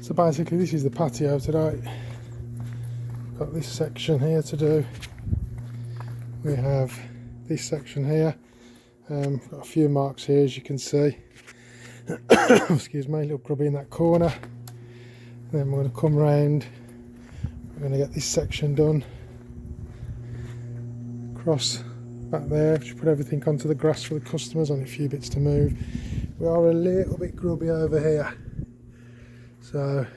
So basically this is the patio today. Got this section here to do. We have this section here. Got a few marks here as you can see. Excuse me, a little grubby in that corner. Then we're going to come round. We're going to get this section done. Across back there, just put everything onto the grass for the customers, only a few bits to move. We are a little bit grubby over here. So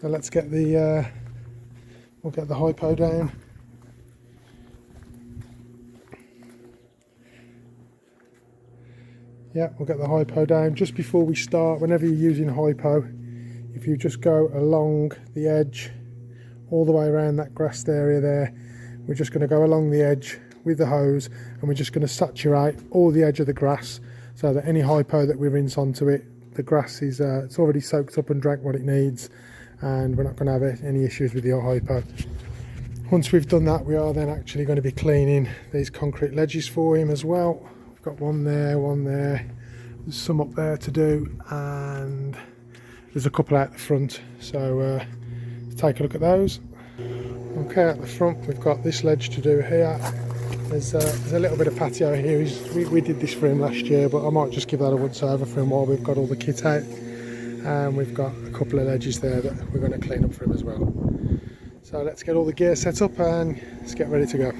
let's get the we'll get the hypo down. Yeah, we'll get the hypo down. Just before we start, whenever you're using hypo, if you just go along the edge all the way around that grassed area there, we're just going to go along the edge with the hose, and we're just going to saturate all the edge of the grass so that any hypo that we rinse onto it, the grass is it's already soaked up and drank what it needs, and we're not going to have any issues with the hypo. Once we've done that, we are then actually going to be cleaning these concrete ledges for him as well. We've got one there, there's some up there to do, and there's a couple out the front, so let's take a look at those. Okay, at the front we've got this ledge to do here. There's a little bit of patio here. We did this for him last year, but I might just give that a once over for him while we've got all the kit out. And we've got a couple of ledges there that we're going to clean up for him as well. So let's get all the gear set up and let's get ready to go.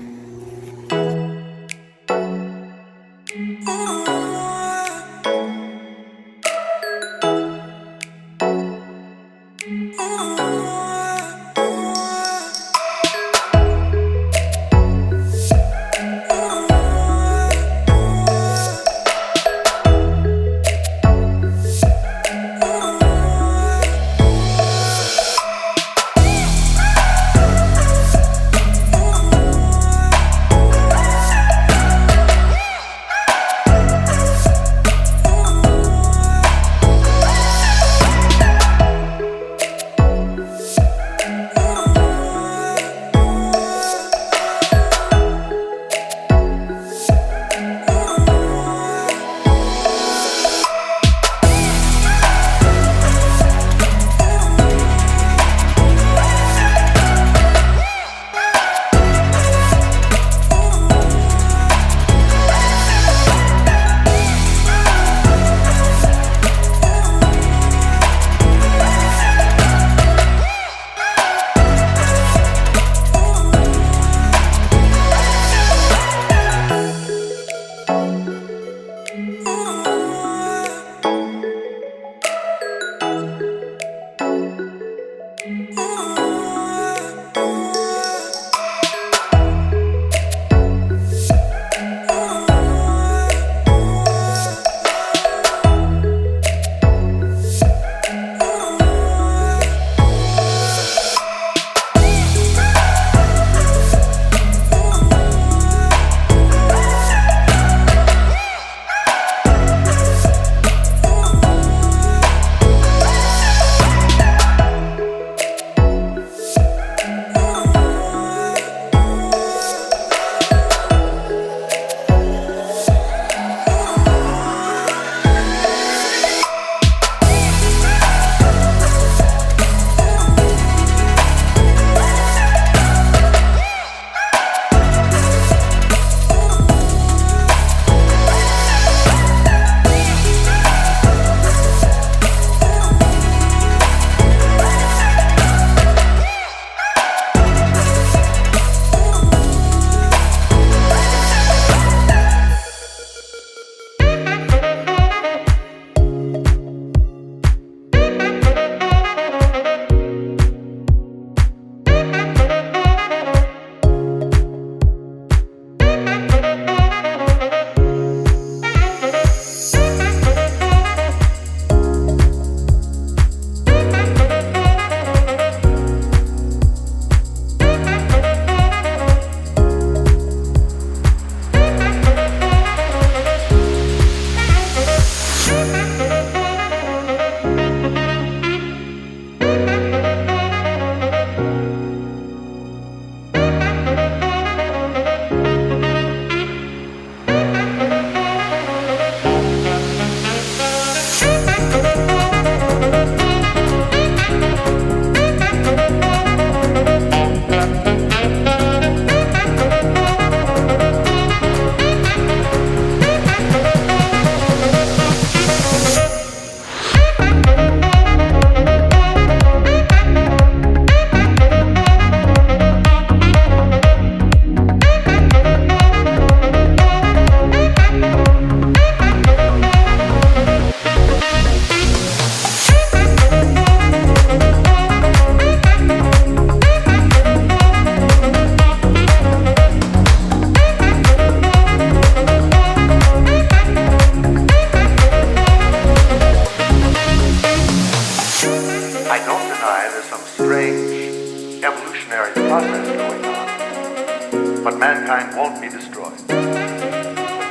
process going on. But mankind won't be destroyed. The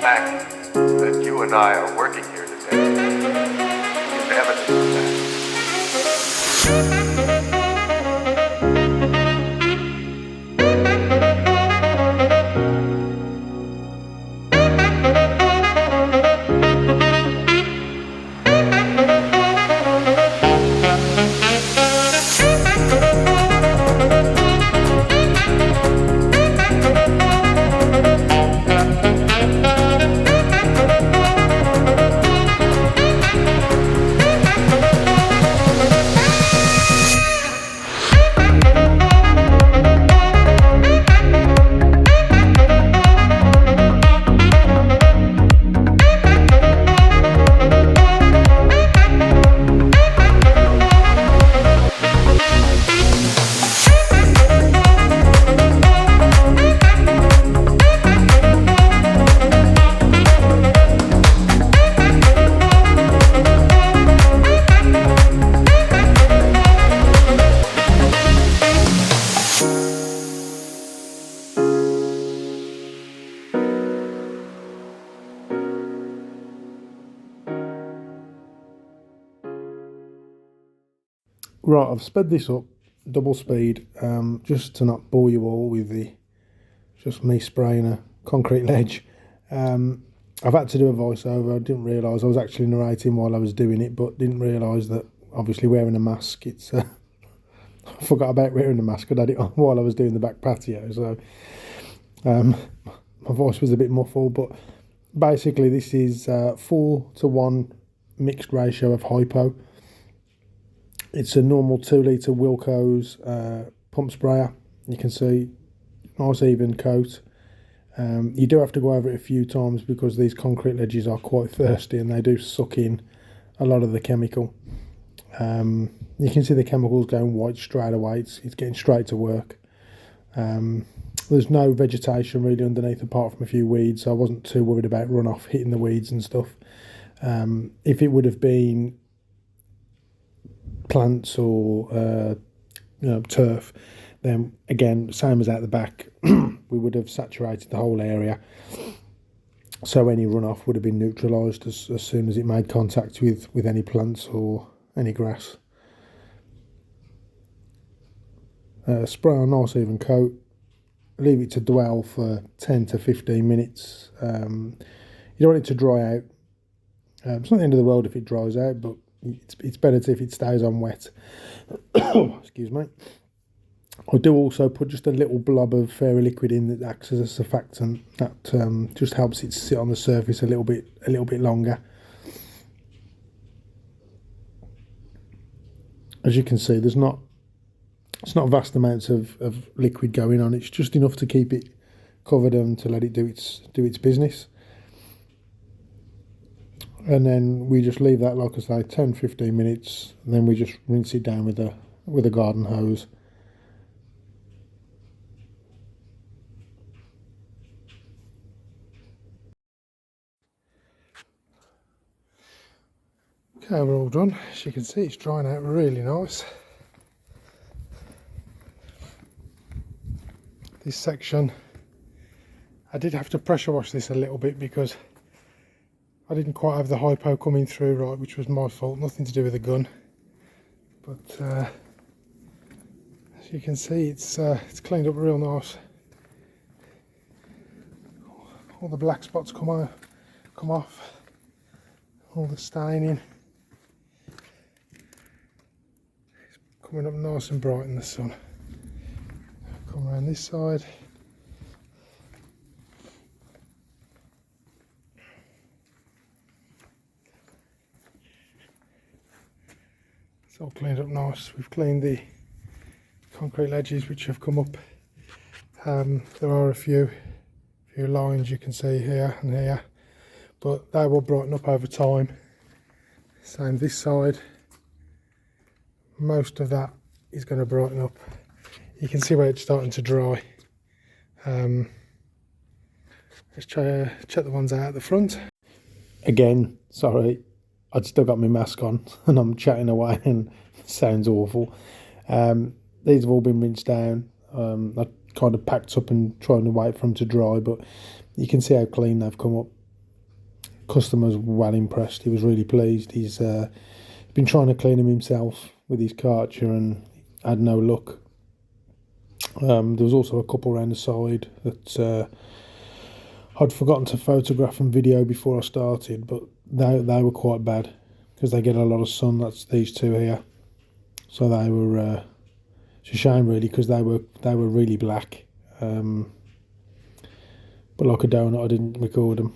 fact that you and I are working here today is evidence of that. Right, I've sped this up double speed just to not bore you all with just me spraying a concrete ledge. I've had to do a voiceover. I didn't realise I was actually narrating while I was doing it, but didn't realise that obviously wearing a mask, it's I forgot about wearing a mask. I had it on while I was doing the back patio, so my voice was a bit muffled, but basically this is 4:1 mixed ratio of hypo. It's a normal 2 litre Wilco's pump sprayer. You can see nice even coat. You do have to go over it a few times because these concrete ledges are quite thirsty and they do suck in a lot of the chemical. You can see the chemicals going white straight away. It's getting straight to work. There's no vegetation really underneath apart from a few weeds, so I wasn't too worried about runoff hitting the weeds and stuff. If it would have been plants or turf, then again, same as out the back, we would have saturated the whole area, so any runoff would have been neutralised as soon as it made contact with any plants or any grass. Spray on nice even coat, leave it to dwell for 10 to 15 minutes. You don't want it to dry out. It's not the end of the world if it dries out, but it's better if it stays on wet. Excuse me. I do also put just a little blob of fairy liquid in that acts as a surfactant. That just helps it sit on the surface a little bit longer. As you can see, it's not vast amounts of liquid going on. It's just enough to keep it covered and to let it do its business. And then we just leave that, like I say, 10-15 minutes, and then we just rinse it down with a garden hose. Okay, we're all done. As you can see, it's drying out really nice. This section, I did have to pressure wash this a little bit because I didn't quite have the hypo coming through right, which was my fault, nothing to do with the gun. But as you can see, it's cleaned up real nice. All the black spots come off, all the staining. It's coming up nice and bright in the sun. Come around this side. It's all cleaned up nice. We've cleaned the concrete ledges which have come up. There are a few lines you can see here and here, but they will brighten up over time. Same this side. Most of that is going to brighten up. You can see where it's starting to dry. Let's check the ones out at the front. Again, sorry, I'd still got my mask on and I'm chatting away and it sounds awful. These have all been rinsed down. I kind of packed up and trying to wait for them to dry, but you can see how clean they've come up. Customer's well impressed. He was really pleased. He's been trying to clean them himself with his Karcher and had no luck. There was also a couple around the side that I'd forgotten to photograph and video before I started, but they were quite bad because they get a lot of sun. That's these two here. So they were it's a shame really, because they were really black. But like a donut, I didn't record them.